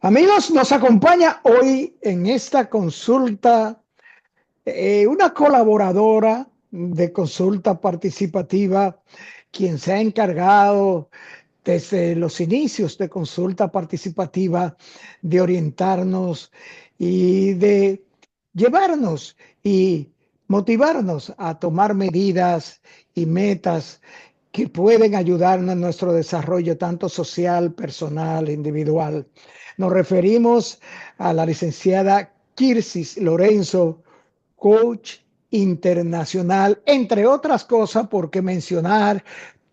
Amigos, nos acompaña hoy en esta consulta una colaboradora de consulta participativa, quien se ha encargado desde los inicios de consulta participativa de orientarnos y de llevarnos y motivarnos a tomar medidas y metas que pueden ayudarnos en nuestro desarrollo tanto social, personal, individual. Nos referimos a la licenciada Kirsis Lorenzo, coach internacional, entre otras cosas, porque mencionar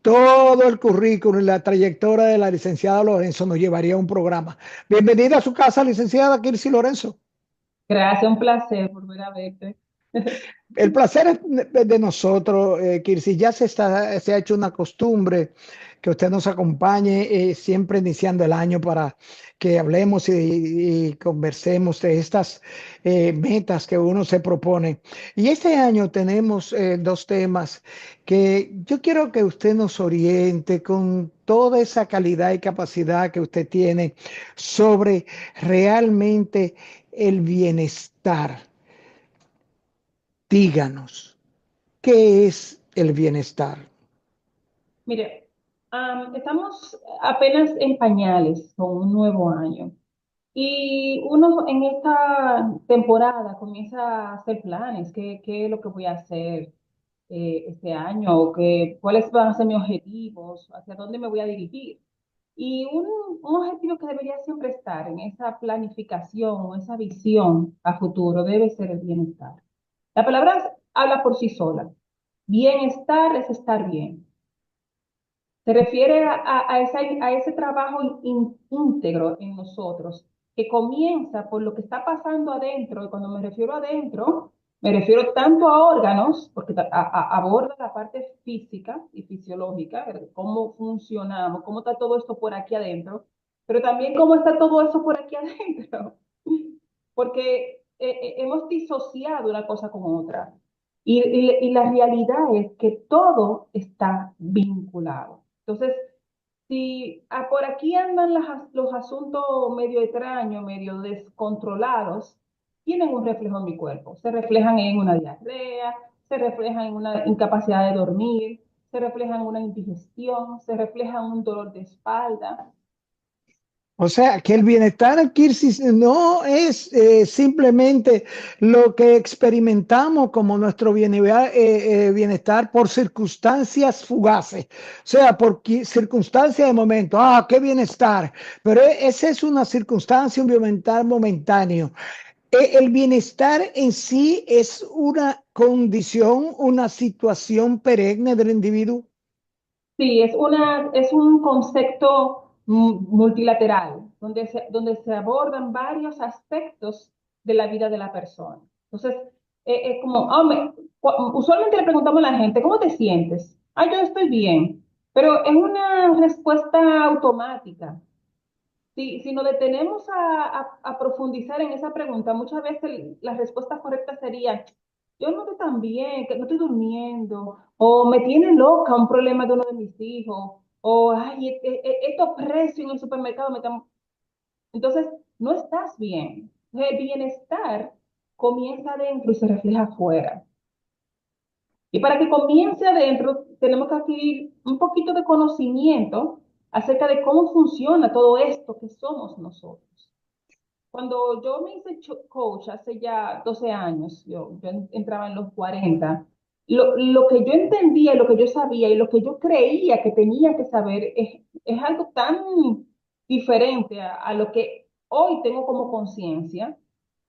todo el currículum y la trayectoria de la licenciada Lorenzo nos llevaría a un programa. Bienvenida a su casa, licenciada Kirsi Lorenzo. Gracias, un placer volver a verte. El placer es de nosotros, Kirsi. Se ha hecho una costumbre que usted nos acompañe siempre iniciando el año para que hablemos y conversemos de estas metas que uno se propone. Y este año tenemos dos temas que yo quiero que usted nos oriente con toda esa calidad y capacidad que usted tiene sobre realmente el bienestar. Díganos. ¿Qué es el bienestar? Mire, estamos apenas en pañales con un nuevo año y uno en esta temporada comienza a hacer planes. ¿Qué es lo que voy a hacer este año? ¿Cuáles van a ser mis objetivos? ¿Hacia dónde me voy a dirigir? Y un objetivo que debería siempre estar en esa planificación o esa visión a futuro debe ser el bienestar. La palabra habla por sí sola. Bienestar es estar bien. Se refiere a ese trabajo íntegro en nosotros, que comienza por lo que está pasando adentro. Y cuando me refiero a adentro, me refiero tanto a órganos, porque aborda la parte física y fisiológica, de cómo funcionamos, cómo está todo esto por aquí adentro, pero también cómo está todo eso por aquí adentro. Porque hemos disociado una cosa con otra. Y la realidad es que todo está vinculado. Entonces, si por aquí andan los asuntos medio extraños, medio descontrolados, tienen un reflejo en mi cuerpo. Se reflejan en una diarrea, se reflejan en una incapacidad de dormir, se reflejan en una indigestión, se reflejan en un dolor de espalda. O sea, que el bienestar, Kirsi, no es simplemente lo que experimentamos como nuestro bienestar por circunstancias fugaces, o sea, por circunstancias de momento. Ah, qué bienestar. Pero esa es una circunstancia, un bienestar momentáneo. El bienestar en sí es una condición, una situación perenne del individuo. Sí, es un concepto multilateral, donde se abordan varios aspectos de la vida de la persona. Entonces, es como, usualmente le preguntamos a la gente, ¿cómo te sientes? Ah, yo estoy bien, pero es una respuesta automática. Si nos detenemos a profundizar en esa pregunta, muchas veces la respuesta correcta sería, yo no estoy tan bien, que no estoy durmiendo, o me tiene loca un problema de uno de mis hijos, o ay, estos precios en el supermercado me están... Entonces, no estás bien. El bienestar comienza adentro y se refleja afuera. Y para que comience adentro, tenemos que adquirir un poquito de conocimiento acerca de cómo funciona todo esto que somos nosotros. Cuando yo me hice coach hace ya 12 años, yo entraba en los 40, lo que yo entendía, lo que yo sabía y lo que yo creía que tenía que saber es algo tan diferente a lo que hoy tengo como conciencia.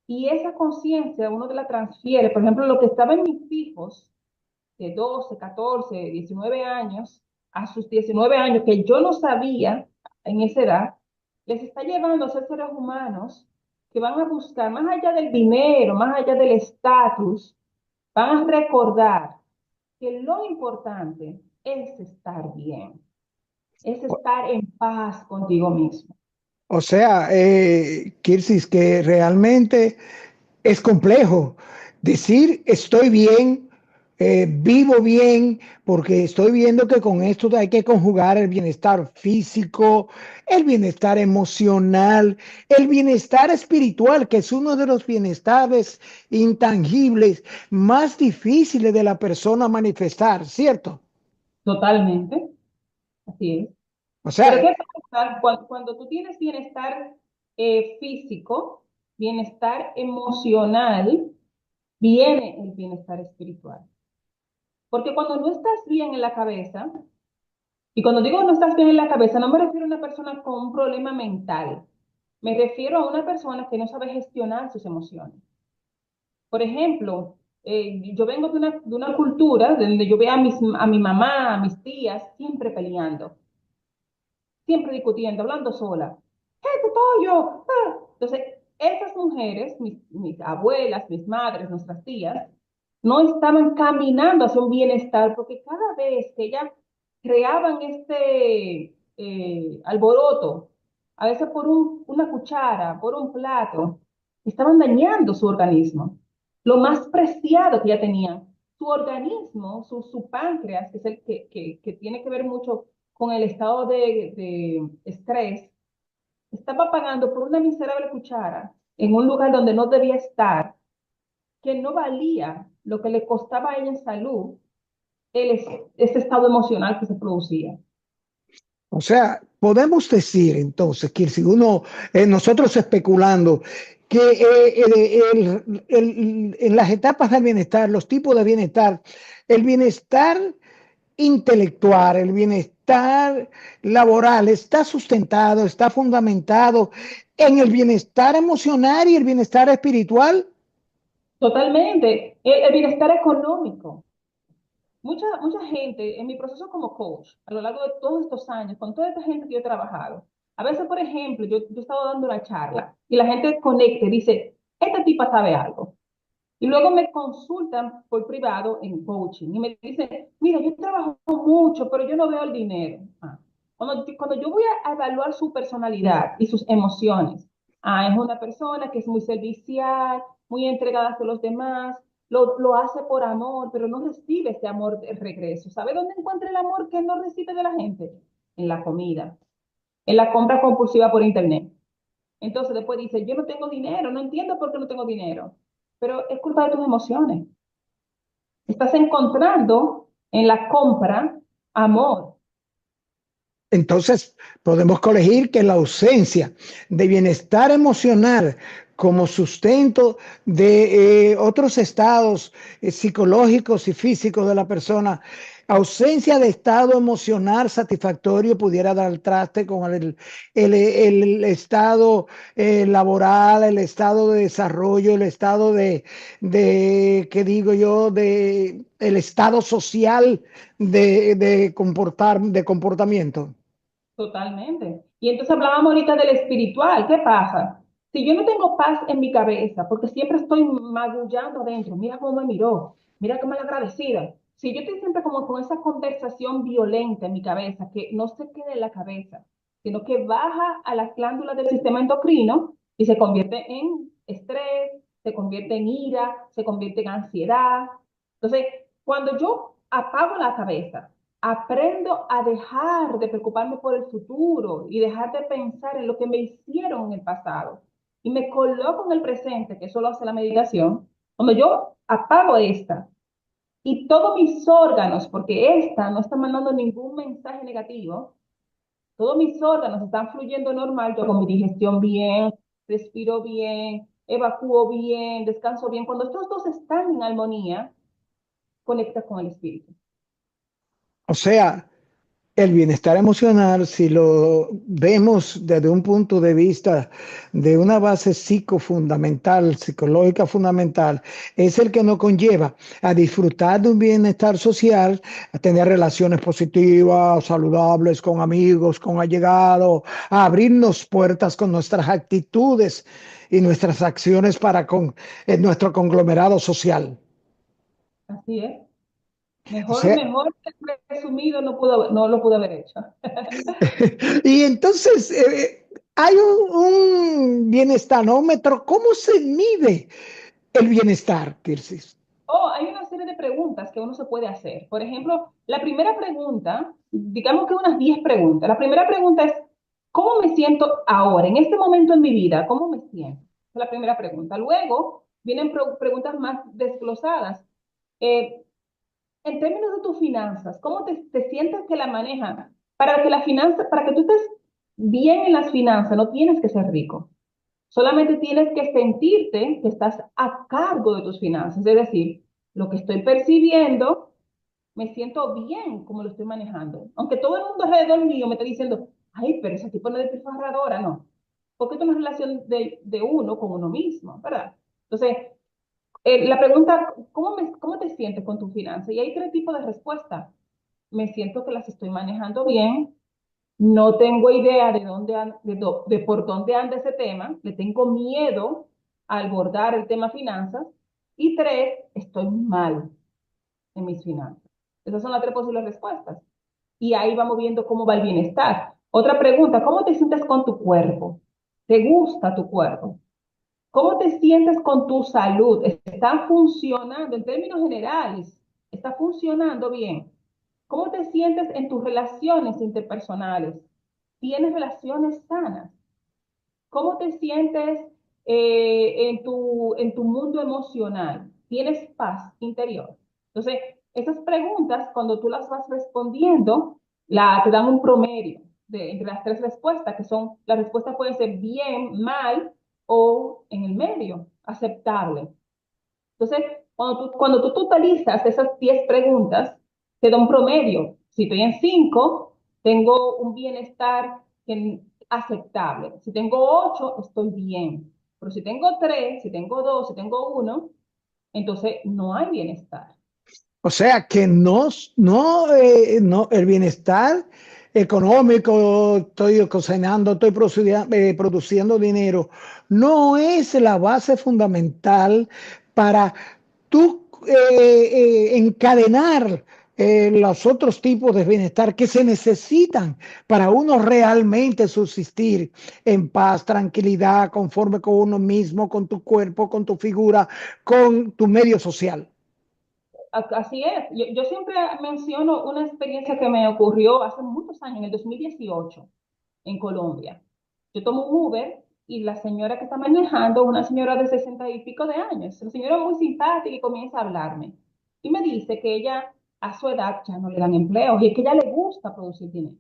Y esa conciencia uno la transfiere, por ejemplo, lo que estaba en mis hijos de 12, 14, 19 años, a sus 19 años, que yo no sabía en esa edad, les está llevando a ser seres humanos que van a buscar, más allá del dinero, más allá del estatus, van a recordar que lo importante es estar bien, es estar en paz contigo mismo. O sea, Kirsis, que realmente es complejo decir estoy bien vivo bien, porque estoy viendo que con esto hay que conjugar el bienestar físico, el bienestar emocional, el bienestar espiritual, que es uno de los bienestares intangibles más difíciles de la persona manifestar, ¿cierto? Totalmente, así es. O Pero sea, ¿qué pasa? Cuando tú tienes bienestar físico, bienestar emocional, viene el bienestar espiritual. Porque cuando no estás bien en la cabeza, y cuando digo no estás bien en la cabeza, no me refiero a una persona con un problema mental, me refiero a una persona que no sabe gestionar sus emociones. Por ejemplo, yo vengo de una cultura donde yo veo a mi mamá, a mis tías, siempre peleando, siempre discutiendo, hablando sola. ¡Qué pollo! ¡Ah! Entonces, esas mujeres, mis abuelas, mis madres, nuestras tías, no estaban caminando hacia un bienestar porque cada vez que ellas creaban este alboroto, a veces por una cuchara, por un plato, estaban dañando su organismo. Lo más preciado que ya tenían, su organismo, su páncreas, que es el que tiene que ver mucho con el estado de estrés, estaba pagando por una miserable cuchara en un lugar donde no debía estar, que no valía lo que le costaba a ella en salud ese estado emocional que se producía. o sea, podemos decir entonces que si uno, nosotros especulando, que en las etapas del bienestar, los tipos de bienestar, el bienestar intelectual, el bienestar laboral está sustentado, está fundamentado en el bienestar emocional y el bienestar espiritual. Totalmente. El bienestar económico. Mucha gente en mi proceso como coach, a lo largo de todos estos años, con toda esta gente que yo he trabajado, a veces, por ejemplo, yo he estado dando una charla y la gente conecta y dice, esta tipa sabe algo. Y luego me consultan por privado en coaching y me dicen, mira, yo trabajo mucho, pero yo no veo el dinero. Cuando yo voy a evaluar su personalidad y sus emociones, es una persona que es muy servicial, muy entregada hacia los demás, lo hace por amor, pero no recibe ese amor de regreso. ¿Sabe dónde encuentra el amor que no recibe de la gente? En la comida, en la compra compulsiva por internet. Entonces después dice, yo no tengo dinero, no entiendo por qué no tengo dinero, pero es culpa de tus emociones. Estás encontrando en la compra amor. Entonces, podemos colegir que la ausencia de bienestar emocional como sustento de otros estados psicológicos y físicos de la persona, ausencia de estado emocional satisfactorio pudiera dar al traste con el estado laboral, el estado de desarrollo, el estado ¿qué digo yo?, de el estado social de comportamiento. Totalmente. Y entonces hablábamos ahorita del espiritual. ¿Qué pasa? Si yo no tengo paz en mi cabeza, porque siempre estoy magullando adentro, mira cómo me miró, mira qué malagradecida. Si yo estoy siempre como con esa conversación violenta en mi cabeza, que no se queda en la cabeza, sino que baja a las glándulas del sistema endocrino y se convierte en estrés, se convierte en ira, se convierte en ansiedad. Entonces, cuando yo apago la cabeza, aprendo a dejar de preocuparme por el futuro y dejar de pensar en lo que me hicieron en el pasado y me coloco en el presente, que eso lo hace la meditación, cuando yo apago esta y todos mis órganos, porque esta no está mandando ningún mensaje negativo, todos mis órganos están fluyendo normal, yo hago mi digestión bien, respiro bien, evacúo bien, descanso bien. Cuando estos dos están en armonía, conecta con el espíritu. O sea, el bienestar emocional, si lo vemos desde un punto de vista de una base psicofundamental, psicológica fundamental, es el que nos conlleva a disfrutar de un bienestar social, a tener relaciones positivas, saludables con amigos, con allegados, a abrirnos puertas con nuestras actitudes y nuestras acciones para con nuestro conglomerado social. Así es. O Mejor, sea, mejor resumido no lo pude haber hecho. y entonces hay un bienestarnómetro. ¿Cómo se mide el bienestar, Tirsis? Oh, hay una serie de preguntas que uno se puede hacer. Por ejemplo, la primera pregunta, digamos que unas 10 preguntas. La primera pregunta es, ¿cómo me siento ahora, en este momento en mi vida? ¿Cómo me siento? Esa es la primera pregunta. Luego vienen preguntas más desglosadas. Eh, en términos de tus finanzas, ¿cómo te sientes que la manejas? Para que tú estés bien en las finanzas, no tienes que ser rico. Solamente tienes que sentirte que estás a cargo de tus finanzas. Es decir, lo que estoy percibiendo, me siento bien como lo estoy manejando. Aunque todo el mundo alrededor mío me está diciendo, ay, pero ese tipo no es despilfarradora, no. Porque esto es una relación de uno con uno mismo, ¿verdad? Entonces, la pregunta, ¿cómo te sientes con tu finanzas? Y hay tres tipos de respuestas. Me siento que las estoy manejando bien, no tengo idea de de por dónde anda ese tema, le tengo miedo a abordar el tema finanzas. Y tres, estoy mal en mis finanzas. Esas son las tres posibles respuestas. Y ahí vamos viendo cómo va el bienestar. Otra pregunta, ¿cómo te sientes con tu cuerpo? ¿Te gusta tu cuerpo? ¿Cómo te sientes con tu salud? ¿Está funcionando en términos generales? ¿Está funcionando bien? ¿Cómo te sientes en tus relaciones interpersonales? ¿Tienes relaciones sanas? ¿Cómo te sientes en tu mundo emocional? ¿Tienes paz interior? Entonces, esas preguntas, cuando tú las vas respondiendo, te dan un promedio entre las tres respuestas, que son, las respuestas pueden ser bien, mal o en el medio, aceptable. Entonces, cuando tú totalizas esas 10 preguntas, te da un promedio. Si estoy en 5, tengo un bienestar aceptable. Si tengo 8, estoy bien. Pero si tengo 3, si tengo 2, si tengo 1, entonces no hay bienestar. O sea que no, el bienestar económico, estoy cocinando, estoy produciendo dinero, no es la base fundamental para tú encadenar los otros tipos de bienestar que se necesitan para uno realmente subsistir en paz, tranquilidad, conforme con uno mismo, con tu cuerpo, con tu figura, con tu medio social. Así es. Yo siempre menciono una experiencia que me ocurrió hace muchos años, en el 2018, en Colombia. Yo tomo un Uber y la señora que está manejando, una señora de 60 y pico de años, la señora muy simpática y comienza a hablarme. Y me dice que ella a su edad ya no le dan empleo y es que ella le gusta producir dinero.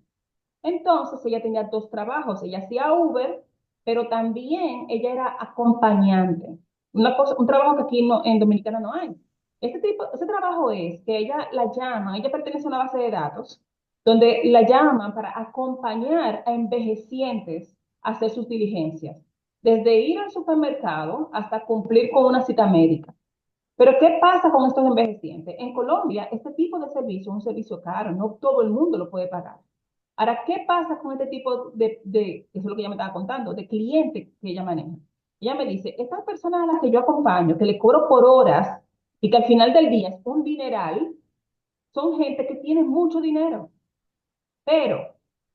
Entonces ella tenía dos trabajos, ella hacía Uber, pero también ella era acompañante. Un trabajo que aquí en Dominicana no hay. Ese trabajo es que ella la llama, ella pertenece a una base de datos, donde la llaman para acompañar a envejecientes a hacer sus diligencias, desde ir al supermercado hasta cumplir con una cita médica. Pero ¿qué pasa con estos envejecientes? En Colombia, este tipo de servicio es un servicio caro, no todo el mundo lo puede pagar. Ahora, ¿qué pasa con este tipo eso es lo que ella me estaba contando, de clientes que ella maneja? Ella me dice, estas personas a las que yo acompaño, que le cobro por horas y que al final del día es un dineral, son gente que tiene mucho dinero, pero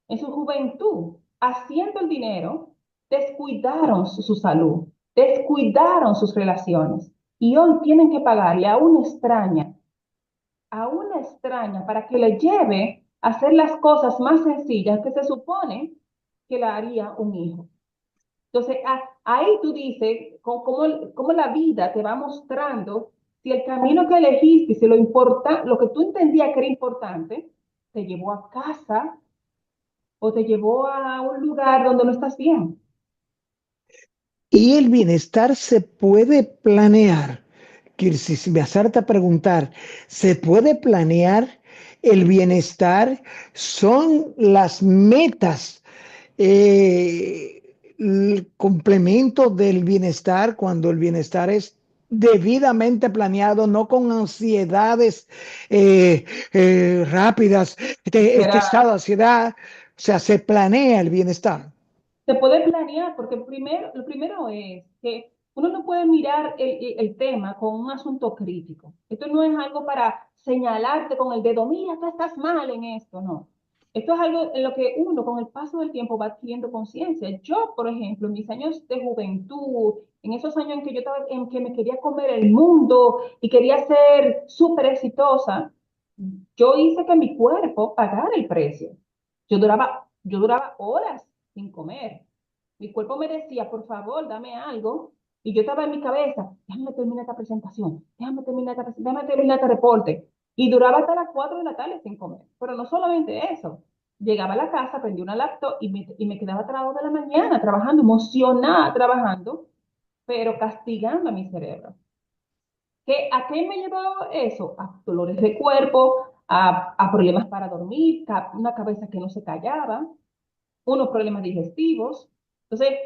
en su juventud, haciendo el dinero, descuidaron su salud, descuidaron sus relaciones y hoy tienen que pagarle a una extraña para que le lleve a hacer las cosas más sencillas que se supone que la haría un hijo. Entonces, ahí tú dices cómo la vida te va mostrando si el camino que elegiste, si lo que tú entendías que era importante, te llevó a casa o te llevó a un lugar donde no estás bien. Y el bienestar se puede planear. Que si me hacerte a preguntar, ¿se puede planear el bienestar? Son las metas, el complemento del bienestar cuando el bienestar es debidamente planeado, no con ansiedades rápidas, este Será, estado de ansiedad, o sea, se planea el bienestar. se puede planear porque lo primero es que uno no puede mirar el tema con un asunto crítico. Esto no es algo para señalarte con el dedo, mira, tú estás mal en esto, no. Esto es algo en lo que uno con el paso del tiempo va adquiriendo conciencia. Yo, por ejemplo, en mis años de juventud, en esos años en que yo estaba, en que me quería comer el mundo y quería ser súper exitosa, yo hice que mi cuerpo pagara el precio. Yo duraba horas sin comer. Mi cuerpo me decía, por favor, dame algo. Y yo estaba en mi cabeza, déjame terminar esta presentación, déjame terminar este reporte. Y duraba hasta las 4 de la tarde sin comer. Pero no solamente eso. Llegaba a la casa, prendí una laptop y me quedaba hasta las 2 de la mañana trabajando, emocionada trabajando, pero castigando a mi cerebro. ¿A qué me llevó eso? A dolores de cuerpo, a problemas para dormir, una cabeza que no se callaba, unos problemas digestivos. Entonces,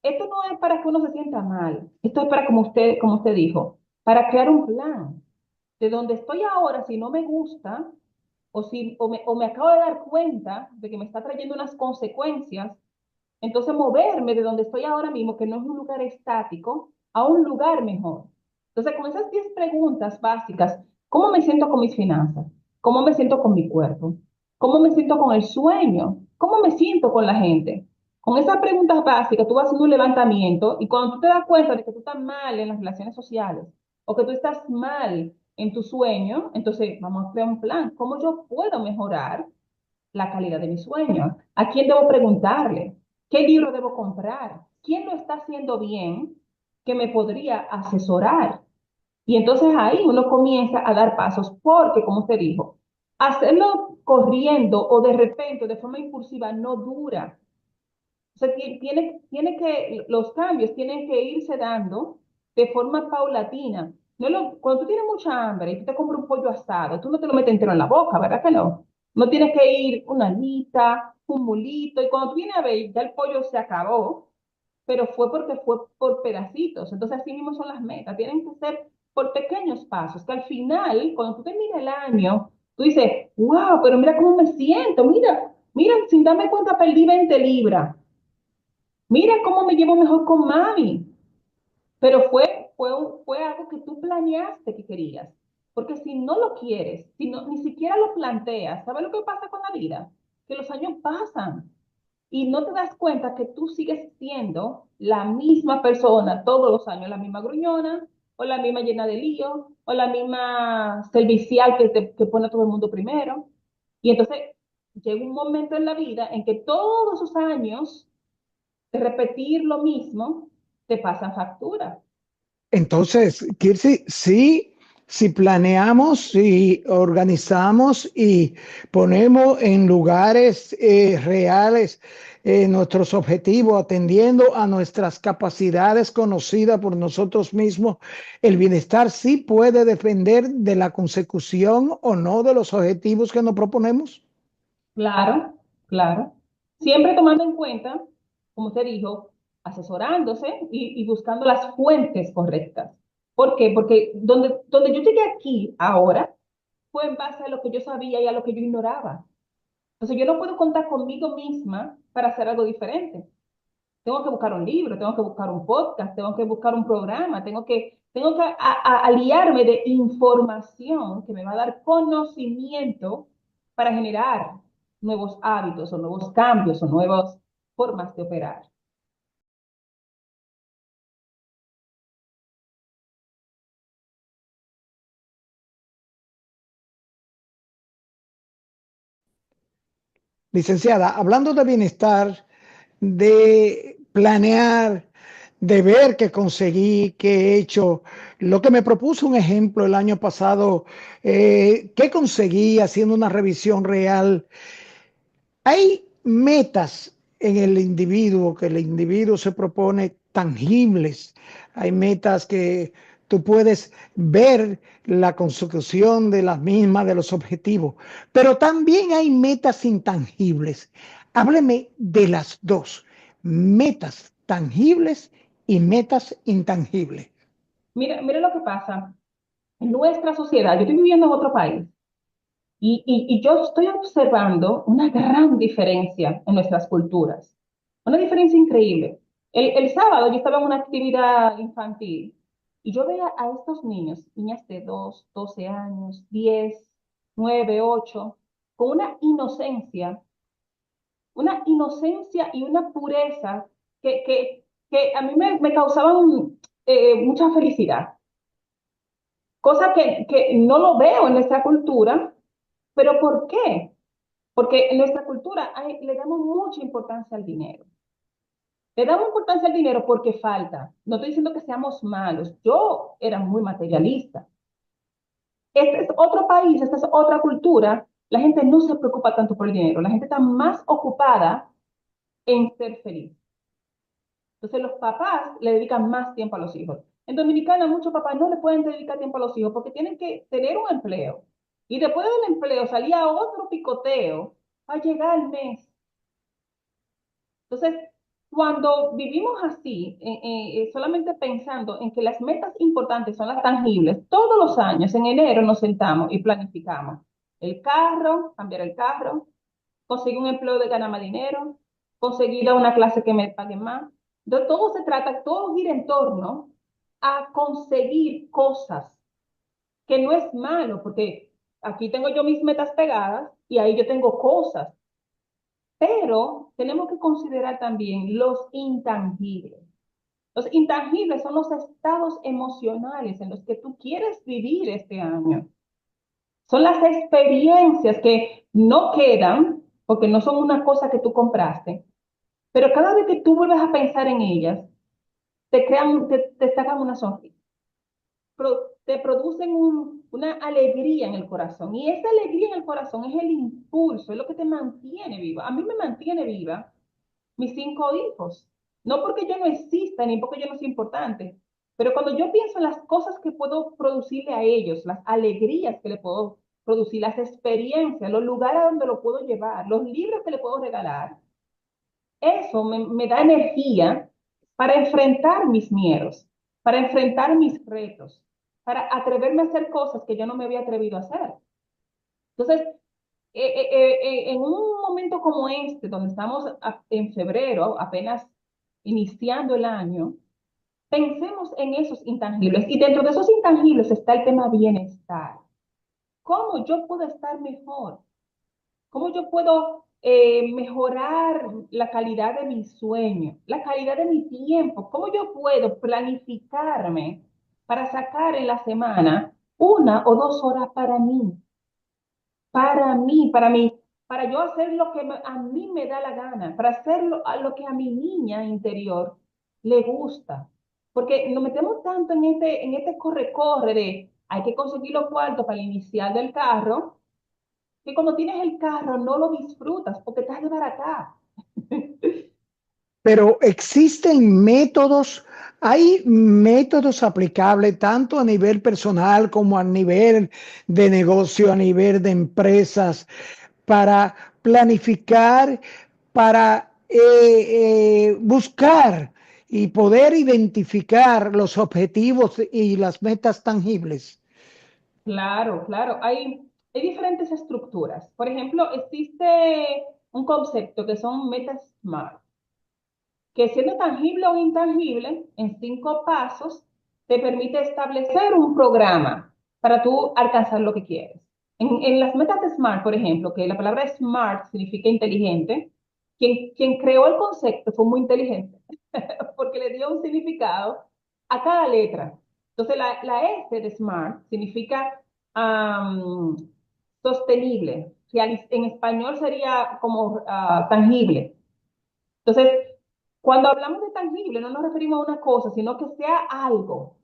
esto no es para que uno se sienta mal, esto es para, como usted dijo, para crear un plan. De donde estoy ahora, si no me gusta, o me acabo de dar cuenta de que me está trayendo unas consecuencias, entonces moverme de donde estoy ahora mismo, que no es un lugar estático, a un lugar mejor. Entonces, con esas 10 preguntas básicas, ¿cómo me siento con mis finanzas? ¿Cómo me siento con mi cuerpo? ¿Cómo me siento con el sueño? ¿Cómo me siento con la gente? Con esas preguntas básicas, tú vas haciendo un levantamiento y cuando tú te das cuenta de que tú estás mal en las relaciones sociales o que tú estás mal en tu sueño, entonces vamos a crear un plan. ¿Cómo yo puedo mejorar la calidad de mi sueño? ¿A quién debo preguntarle? ¿Qué libro debo comprar? ¿Quién lo está haciendo bien que me podría asesorar? Y entonces ahí uno comienza a dar pasos, porque como usted dijo, hacerlo corriendo o de repente, de forma impulsiva, no dura. O sea, los cambios tienen que irse dando de forma paulatina. Cuando tú tienes mucha hambre y tú te compras un pollo asado, tú no te lo metes entero en la boca, ¿verdad que no? No tienes que ir una alita, un mulito, y cuando tú vienes a ver, ya el pollo se acabó, pero fue porque fue por pedacitos. Entonces, así mismo son las metas. Tienen que ser por pequeños pasos, que al final, cuando tú terminas el año, tú dices, wow, pero mira cómo me siento, mira, sin darme cuenta perdí 20 libras. Mira cómo me llevo mejor con mami. Pero fue algo que tú planeaste que querías. Porque si no lo quieres, si no, ni siquiera lo planteas, ¿sabes lo que pasa con la vida? Que los años pasan y no te das cuenta que tú sigues siendo la misma persona todos los años, la misma gruñona, o la misma llena de lío, o la misma servicial que pone a todo el mundo primero. Y entonces llega un momento en la vida en que todos esos años de repetir lo mismo te pasan factura. Entonces, Kirsi, sí, si planeamos, si organizamos y ponemos en lugares reales nuestros objetivos, atendiendo a nuestras capacidades conocidas por nosotros mismos, el bienestar sí puede depender de la consecución o no de los objetivos que nos proponemos. Claro, claro. Siempre tomando en cuenta, como usted dijo, asesorándose y buscando las fuentes correctas. ¿Por qué? Porque donde yo llegué aquí ahora fue en base a lo que yo sabía y a lo que yo ignoraba. Entonces yo no puedo contar conmigo misma para hacer algo diferente. Tengo que buscar un libro, tengo que buscar un podcast, tengo que buscar un programa, tengo que aliarme de información que me va a dar conocimiento para generar nuevos hábitos o nuevos cambios o nuevas formas de operar. Licenciada, hablando de bienestar, de planear, de ver qué conseguí, qué he hecho, lo que me propuso un ejemplo el año pasado, qué conseguí haciendo una revisión real. Hay metas en el individuo que el individuo se propone tangibles. Hay metas que tú puedes ver la consecución de las mismas, de los objetivos, pero también hay metas intangibles. Hábleme de las dos, metas tangibles y metas intangibles. Mira lo que pasa en nuestra sociedad. Yo estoy viviendo en otro país y yo estoy observando una gran diferencia en nuestras culturas. Una diferencia increíble. El sábado yo estaba en una actividad infantil y yo veía a estos niños, niñas de 2, 12 años, 10, 9, 8, con una inocencia. una inocencia y una pureza que a mí me causaban mucha felicidad. Cosa que no lo veo en nuestra cultura, pero ¿por qué? Porque en nuestra cultura le damos mucha importancia al dinero. Le damos importancia al dinero porque falta. No estoy diciendo que seamos malos. Yo era muy materialista. Este es otro país, esta es otra cultura. La gente no se preocupa tanto por el dinero. La gente está más ocupada en ser feliz. Entonces los papás le dedican más tiempo a los hijos. En Dominicana muchos papás no le pueden dedicar tiempo a los hijos porque tienen que tener un empleo. Y después del empleo salía otro picoteo para llegar al mes. Entonces, cuando vivimos así, solamente pensando en que las metas importantes son las tangibles, todos los años en enero nos sentamos y planificamos el carro, cambiar el carro, conseguir un empleo de ganar más dinero, conseguir ir a una clase que me pague más. De todo se trata, todo gira en torno a conseguir cosas, que no es malo, porque aquí tengo yo mis metas pegadas y ahí yo tengo cosas, pero tenemos que considerar también los intangibles. Los intangibles son los estados emocionales en los que tú quieres vivir este año. Son las experiencias que no quedan, porque no son una cosa que tú compraste, pero cada vez que tú vuelves a pensar en ellas, te sacan una sonrisa, te producen una alegría en el corazón. Y esa alegría en el corazón es el impulso, es lo que te mantiene viva. A mí me mantiene viva mis 5 hijos. No porque yo no exista ni porque yo no sea importante, pero cuando yo pienso en las cosas que puedo producirle a ellos, las alegrías que le puedo producir, las experiencias, los lugares a donde lo puedo llevar, los libros que le puedo regalar, eso me da energía para enfrentar mis miedos, para enfrentar mis retos, para atreverme a hacer cosas que yo no me había atrevido a hacer. Entonces, en un momento como este, donde estamos en febrero, apenas iniciando el año, pensemos en esos intangibles. Y dentro de esos intangibles está el tema bienestar. ¿Cómo yo puedo estar mejor? ¿Cómo yo puedo mejorar la calidad de mi sueño, la calidad de mi tiempo? ¿Cómo yo puedo planificarme para sacar en la semana 1 o 2 horas para yo hacer lo que a mí me da la gana, para hacer lo que a mi niña interior le gusta? Porque nos metemos tanto en este corre-corre de hay que conseguir los cuartos para el inicial del carro, que cuando tienes el carro no lo disfrutas porque estás de barata. Pero existen métodos, hay métodos aplicables tanto a nivel personal como a nivel de negocio, a nivel de empresas, para planificar, para buscar y poder identificar los objetivos y las metas tangibles. Claro, claro. Hay diferentes estructuras. Por ejemplo, existe un concepto que son metas SMART, que siendo tangible o intangible, en 5 pasos, te permite establecer un programa para tú alcanzar lo que quieres. En las metas de SMART, por ejemplo, que la palabra SMART significa inteligente, quien creó el concepto fue muy inteligente, porque le dio un significado a cada letra. Entonces, la S de SMART significa um, sostenible, que en español sería como tangible. Entonces, cuando hablamos de tangible, no nos referimos a una cosa, sino que sea algo.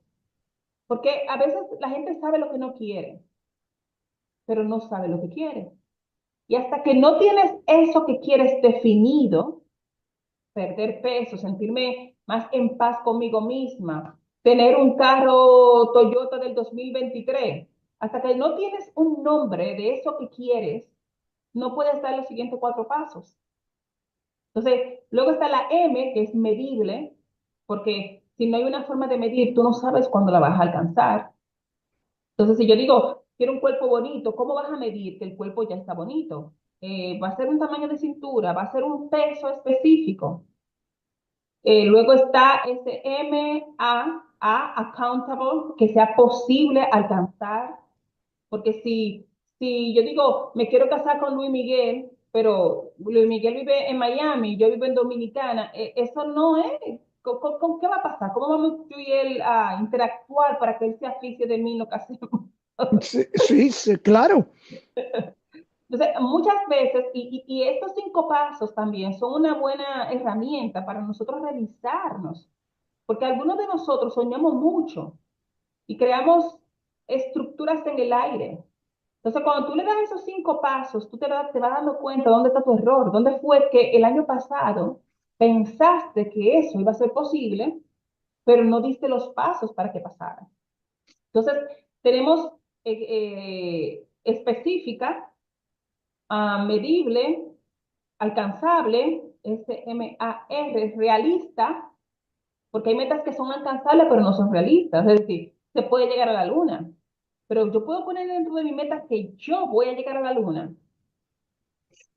Porque a veces la gente sabe lo que no quiere, pero no sabe lo que quiere. Y hasta que no tienes eso que quieres definido, perder peso, sentirme más en paz conmigo misma, tener un carro Toyota del 2023, hasta que no tienes un nombre de eso que quieres, no puedes dar los siguientes 4 pasos. Entonces, luego está la M, que es medible, porque si no hay una forma de medir, tú no sabes cuándo la vas a alcanzar. Entonces, si yo digo, quiero un cuerpo bonito, ¿cómo vas a medir que el cuerpo ya está bonito? ¿Va a ser un tamaño de cintura? ¿Va a ser un peso específico? Luego está ese accountable, que sea posible alcanzar, porque si yo digo, me quiero casar con Luis Miguel, pero Luis Miguel vive en Miami, yo vivo en Dominicana, eso no es. ¿Con qué va a pasar? ¿Cómo vamos tú y él a interactuar para que él se aficie de mí en lo que hacemos? Sí, sí, sí, claro. Entonces, muchas veces, y estos 5 pasos también son una buena herramienta para nosotros revisarnos, porque algunos de nosotros soñamos mucho y creamos estructuras en el aire. Entonces, cuando tú le das esos 5 pasos, tú te vas dando cuenta dónde está tu error, dónde fue que el año pasado pensaste que eso iba a ser posible, pero no diste los pasos para que pasara. Entonces, tenemos específica, medible, alcanzable, SMAR, realista, porque hay metas que son alcanzables pero no son realistas. Es decir, se puede llegar a la luna, pero yo puedo poner dentro de mi meta que yo voy a llegar a la luna.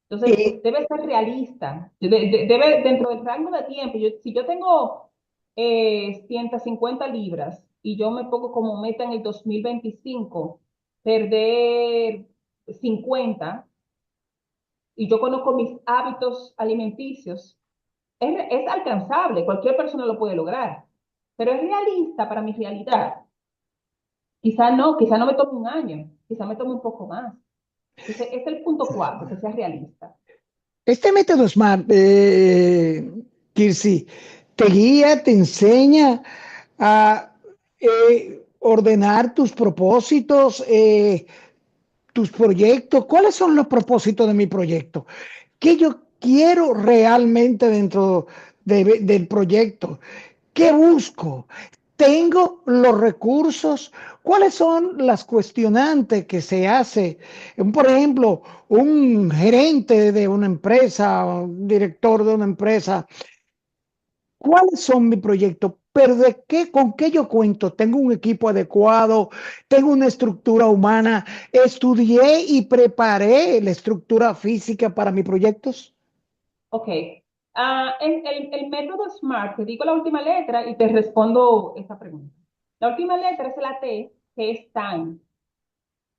Entonces, Eh, debe ser realista, debe dentro del rango de tiempo. Si yo tengo 150 libras y yo me pongo como meta en el 2025 perder 50 y yo conozco mis hábitos alimenticios, es alcanzable, cualquier persona lo puede lograr, pero es realista para mi realidad. Quizá no me tome un año, quizá me tome un poco más. Entonces, es el punto 4, que sea realista. este método SMART, Kirsi, te guía, te enseña a ordenar tus propósitos, tus proyectos. ¿Cuáles son los propósitos de mi proyecto? ¿Qué yo quiero realmente dentro del proyecto? ¿Qué busco? ¿Tengo los recursos? ¿Cuáles son las cuestionantes que se hace? Por ejemplo, un gerente de una empresa, un director de una empresa, ¿cuáles son mis proyectos? ¿Pero de qué, con qué yo cuento? ¿Tengo un equipo adecuado? ¿Tengo una estructura humana? ¿Estudié y preparé la estructura física para mis proyectos? Ok. El método SMART, te digo la última letra y te respondo esa pregunta. La última letra es la T, que es time.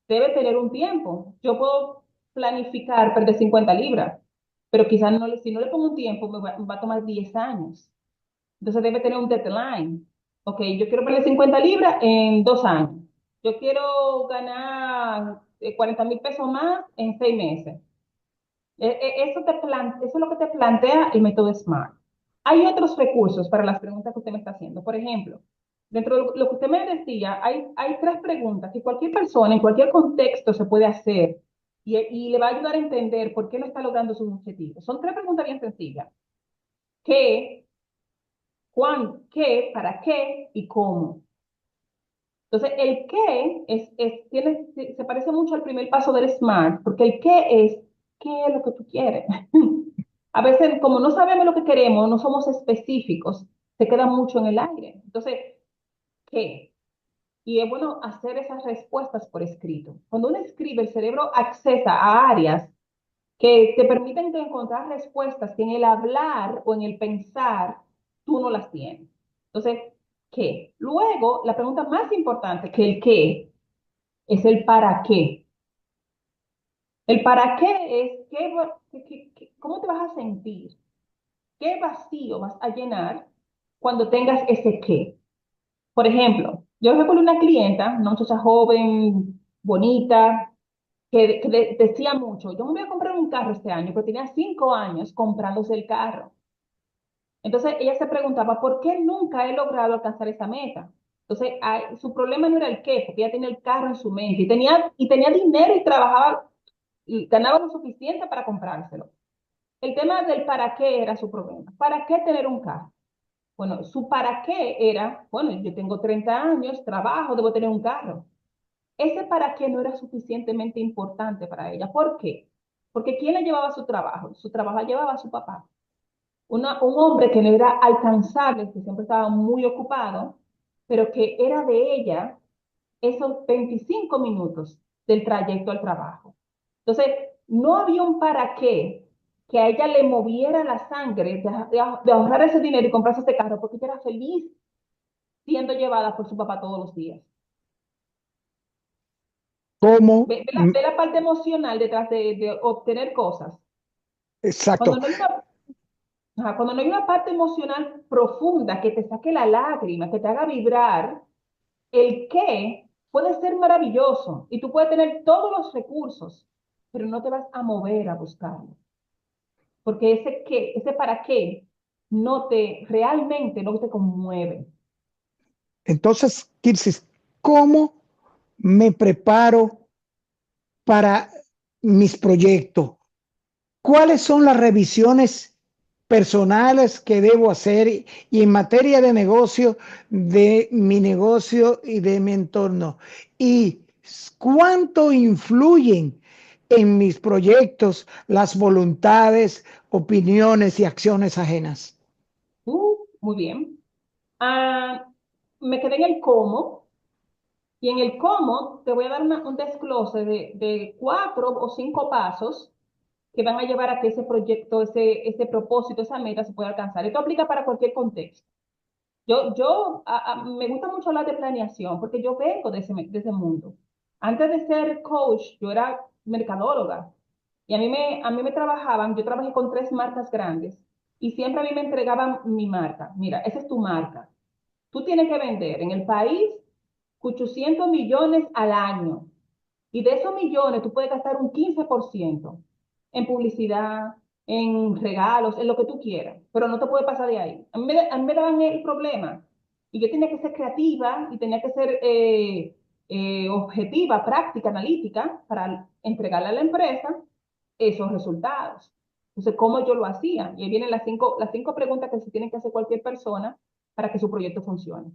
Debe tener un tiempo. Yo puedo planificar perder 50 libras, pero quizás si no le pongo un tiempo, me va a tomar 10 años. Entonces debe tener un deadline. Ok, yo quiero perder 50 libras en 2 años. Yo quiero ganar 40.000 pesos más en 6 meses. Eso es lo que te plantea el método SMART. Hay otros recursos para las preguntas que usted me está haciendo. Por ejemplo, dentro de lo que usted me decía, hay 3 preguntas que cualquier persona en cualquier contexto se puede hacer y le va a ayudar a entender por qué no está logrando sus objetivos. Son 3 preguntas bien sencillas. ¿Qué? ¿Cuándo? ¿Qué? ¿Para qué? ¿Y cómo? Entonces, el qué se parece mucho al primer paso del SMART, porque el qué es lo que tú quieres. A veces, como no sabemos lo que queremos, no somos específicos, se queda mucho en el aire. Entonces, ¿qué? Y es bueno hacer esas respuestas por escrito. Cuando uno escribe, el cerebro accesa a áreas que te permiten encontrar respuestas que en el hablar o en el pensar tú no las tienes. Entonces, ¿qué? Luego, la pregunta más importante que el qué es el para qué. El para qué es cómo te vas a sentir, qué vacío vas a llenar cuando tengas ese qué. Por ejemplo, yo recuerdo una clienta, una muchacha joven, bonita, que decía mucho, yo me voy a comprar un carro este año, pero tenía 5 años comprándose el carro. Entonces ella se preguntaba, ¿por qué nunca he logrado alcanzar esa meta? Entonces su problema no era el qué, porque ella tenía el carro en su mente y tenía dinero y trabajaba y ganaba lo suficiente para comprárselo. El tema del para qué era su problema. ¿Para qué tener un carro? Bueno, su para qué era, bueno, yo tengo 30 años, trabajo, debo tener un carro. Ese para qué no era suficientemente importante para ella. ¿Por qué? Porque ¿quién le llevaba su trabajo? Su trabajo la llevaba a su papá. Un hombre que no era alcanzable, que siempre estaba muy ocupado, pero que era de ella esos 25 minutos del trayecto al trabajo. Entonces, no había un para qué que a ella le moviera la sangre de ahorrar ese dinero y comprarse este carro, porque ella era feliz siendo llevada por su papá todos los días. ¿Cómo? Ve la parte emocional detrás de obtener cosas. exacto. Cuando no hay cuando no hay una parte emocional profunda que te saque la lágrima, que te haga vibrar, el qué puede ser maravilloso y tú puedes tener todos los recursos, pero no te vas a mover a buscarlo. Porque ese qué, ese para qué, realmente no te conmueve. Entonces, Kirsis, ¿cómo me preparo para mis proyectos? ¿Cuáles son las revisiones personales que debo hacer y en materia de negocio, de mi negocio y de mi entorno? ¿Y cuánto influyen en mis proyectos las voluntades, opiniones y acciones ajenas? Muy bien. Ah, me quedé en el cómo, y en el cómo te voy a dar un desglose de 4 o 5 pasos que van a llevar a que ese proyecto, ese propósito, esa meta se pueda alcanzar. Esto aplica para cualquier contexto. Me gusta mucho hablar de planeación porque yo vengo de ese mundo. Antes de ser coach, yo era mercadóloga y a mí me trabajaban, yo trabajé con 3 marcas grandes y siempre a mí me entregaban mi marca. Mira, esa es tu marca. Tú tienes que vender en el país 800 millones al año. Y de esos millones tú puedes gastar un 15% en publicidad, en regalos, en lo que tú quieras, pero no te puede pasar de ahí. A mí me daban el problema y yo tenía que ser creativa y tenía que ser objetiva, práctica, analítica para entregarle a la empresa esos resultados. Entonces, ¿cómo yo lo hacía? Y ahí vienen las cinco preguntas que se tienen que hacer cualquier persona para que su proyecto funcione.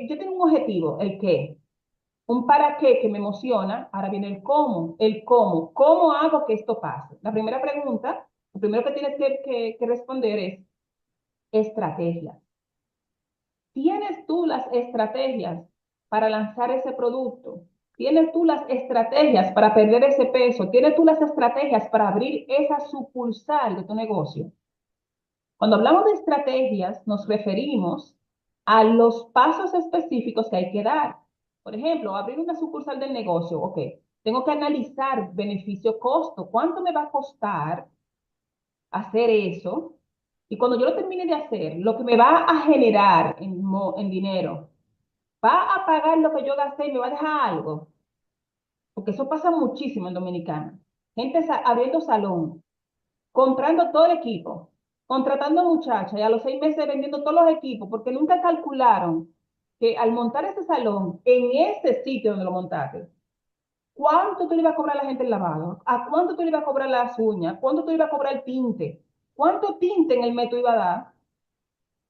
Yo tengo un objetivo, el qué, un para qué que me emociona, ahora viene el cómo, ¿cómo hago que esto pase? La primera pregunta, lo primero que tienes que responder es estrategia. ¿Tienes tú las estrategias para lanzar ese producto? ¿Tienes tú las estrategias para perder ese peso? ¿Tienes tú las estrategias para abrir esa sucursal de tu negocio? Cuando hablamos de estrategias, nos referimos a los pasos específicos que hay que dar. Por ejemplo, abrir una sucursal del negocio, ok, tengo que analizar beneficio-costo, cuánto me va a costar hacer eso, y cuando yo lo termine de hacer, lo que me va a generar en dinero, va a pagar lo que yo gasté y me va a dejar algo, porque eso pasa muchísimo en Dominicana. Gente abriendo salón, comprando todo el equipo, contratando muchachas y a los 6 meses vendiendo todos los equipos, porque nunca calcularon que al montar ese salón en ese sitio donde lo montaste, ¿cuánto tú le ibas a cobrar a la gente el lavado? ¿A cuánto tú le ibas a cobrar las uñas? ¿Cuánto tú le ibas a cobrar el tinte? ¿Cuánto tinte en el mes tú ibas a dar?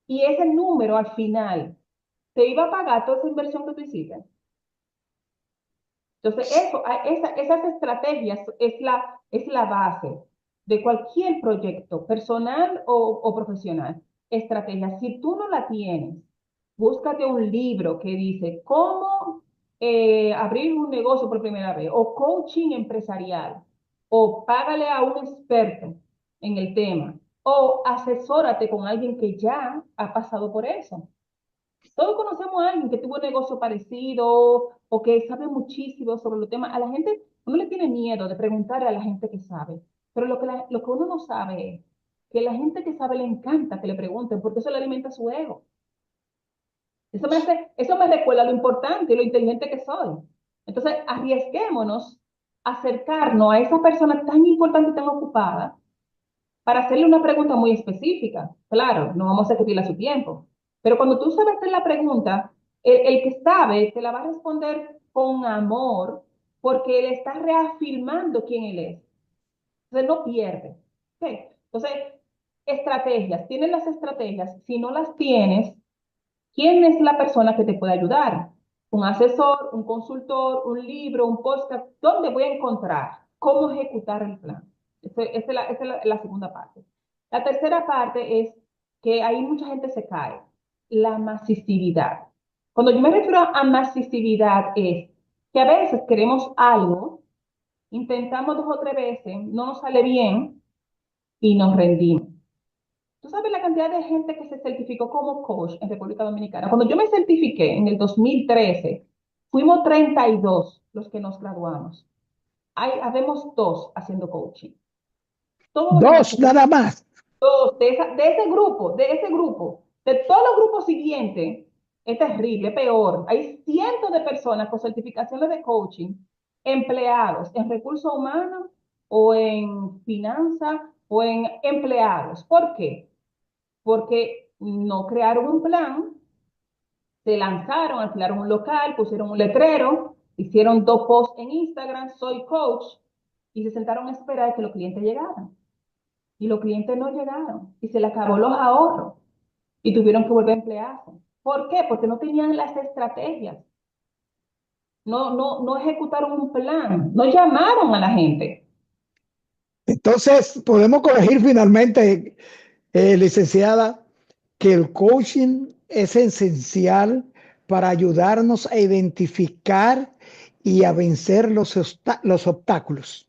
Y ese número al final te iba a pagar toda esa inversión que tú hiciste. Entonces, esas estrategias es la base de cualquier proyecto, personal o profesional. Estrategias. Si tú no la tienes, búscate un libro que dice cómo abrir un negocio por primera vez, o coaching empresarial, o págale a un experto en el tema, o asesórate con alguien que ya ha pasado por eso. Todos conocemos a alguien que tuvo un negocio parecido o que sabe muchísimo sobre los temas. A la gente, uno le tiene miedo de preguntarle a la gente que sabe, pero lo que uno no sabe es que la gente que sabe le encanta que le pregunten porque eso le alimenta su ego. Eso me recuerda lo importante y lo inteligente que soy. Entonces, arriesguémonos a acercarnos a esa persona tan importante y tan ocupada para hacerle una pregunta muy específica. Claro, no vamos a quitarle su tiempo, pero cuando tú sabes hacer la pregunta, el que sabe te la va a responder con amor porque él está reafirmando quién él es. Entonces no pierde. ¿Ok? Entonces, estrategias. ¿Tienes las estrategias? Si no las tienes, ¿quién es la persona que te puede ayudar? Un asesor, un consultor, un libro, un podcast. ¿Dónde voy a encontrar cómo ejecutar el plan? Esa es la segunda parte. La tercera parte es que ahí mucha gente se cae. La masicidad. Cuando yo me refiero a masicidad es que a veces queremos algo, intentamos 2 o 3 veces, no nos sale bien y nos rendimos. Tú sabes la cantidad de gente que se certificó como coach en República Dominicana. Cuando yo me certifiqué en el 2013, fuimos 32 los que nos graduamos. Habemos 2 haciendo coaching. Todos los demás, Dos nada más. todos de ese grupo, de todos los grupos siguientes, es terrible, peor. Hay cientos de personas con certificaciones de coaching, empleados en recursos humanos o en finanzas o en empleados. ¿Por qué? Porque no crearon un plan, se lanzaron, alquilaron un local, pusieron un letrero, hicieron 2 posts en Instagram, soy coach, y se sentaron a esperar que los clientes llegaran. Y los clientes no llegaron y se les acabó los ahorros y tuvieron que volver a emplearse. ¿Por qué? Porque no tenían las estrategias, no ejecutaron un plan, no llamaron a la gente. Entonces, podemos corregir finalmente, licenciada, que el coaching es esencial para ayudarnos a identificar y a vencer los obstáculos.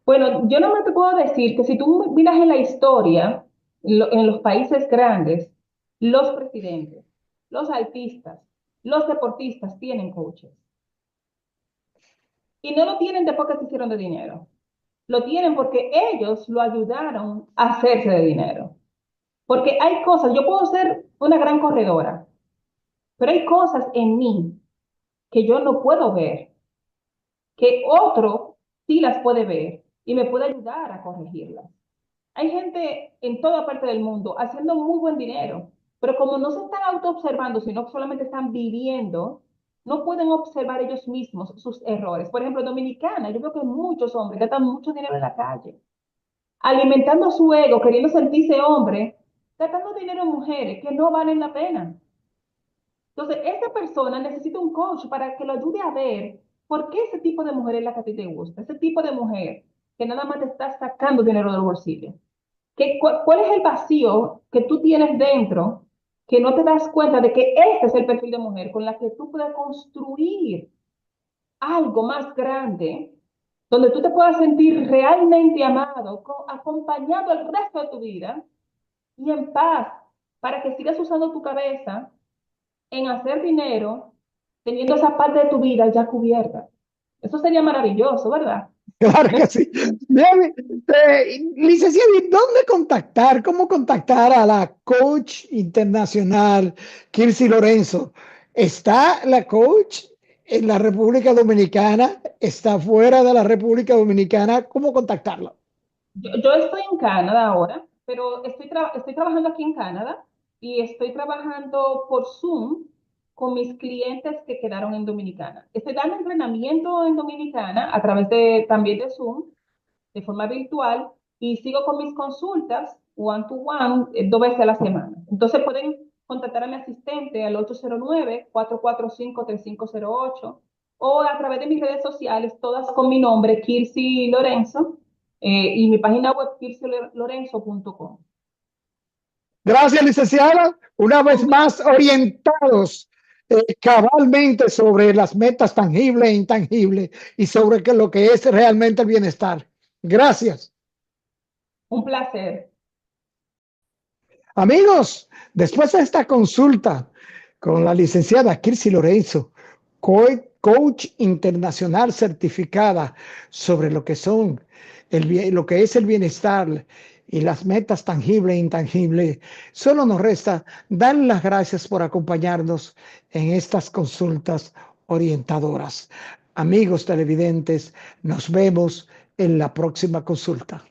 Bueno, yo no me te puedo decir que si tú miras en la historia, en los países grandes, los presidentes, los artistas, los deportistas tienen coaches. Y no lo tienen después que se hicieron de dinero. Lo tienen porque ellos lo ayudaron a hacerse de dinero. Porque hay cosas, yo puedo ser una gran corredora, pero hay cosas en mí que yo no puedo ver, que otro sí las puede ver y me puede ayudar a corregirlas. Hay gente en toda parte del mundo haciendo muy buen dinero, pero como no se están auto-observando, sino que solamente están viviendo, no pueden observar ellos mismos sus errores. Por ejemplo, Dominicana, yo veo que muchos hombres gastan mucho dinero en la calle, alimentando su ego, queriendo sentirse hombre, gastando dinero en mujeres que no valen la pena. Entonces, esa persona necesita un coach para que lo ayude a ver por qué ese tipo de mujer es la que a ti te gusta, ese tipo de mujer que nada más te está sacando dinero del bolsillo. ¿Cuál es el vacío que tú tienes dentro que no te das cuenta de que este es el perfil de mujer con la que tú puedes construir algo más grande, donde tú te puedas sentir realmente amado, acompañado el resto de tu vida y en paz, para que sigas usando tu cabeza en hacer dinero, teniendo esa parte de tu vida ya cubierta? Eso sería maravilloso, ¿verdad? Claro que sí. Bien, licenciada, ¿y dónde contactar? ¿Cómo contactar a la coach internacional Kirsi Lorenzo? ¿Está la coach en la República Dominicana? ¿Está fuera de la República Dominicana? ¿Cómo contactarla? Yo estoy en Canadá ahora, pero estoy trabajando aquí en Canadá y estoy trabajando por Zoom con mis clientes que quedaron en Dominicana. Estoy dando entrenamiento en Dominicana a través también de Zoom, de forma virtual, y sigo con mis consultas one-to-one 2 veces a la semana. Entonces pueden contactar a mi asistente al 809-445-3508 o a través de mis redes sociales, todas con mi nombre, Kirsi Lorenzo, y mi página web, kirsilorenzo.com. Gracias, licenciada. Una vez más orientados cabalmente sobre las metas tangibles e intangibles y sobre lo que es realmente el bienestar. Gracias. Un placer. Amigos, después de esta consulta con la licenciada Kirsi Lorenzo, coach internacional certificada sobre lo que son lo que es el bienestar y las metas tangibles e intangibles, solo nos resta dar las gracias por acompañarnos en estas consultas orientadoras. Amigos televidentes, nos vemos en la próxima consulta.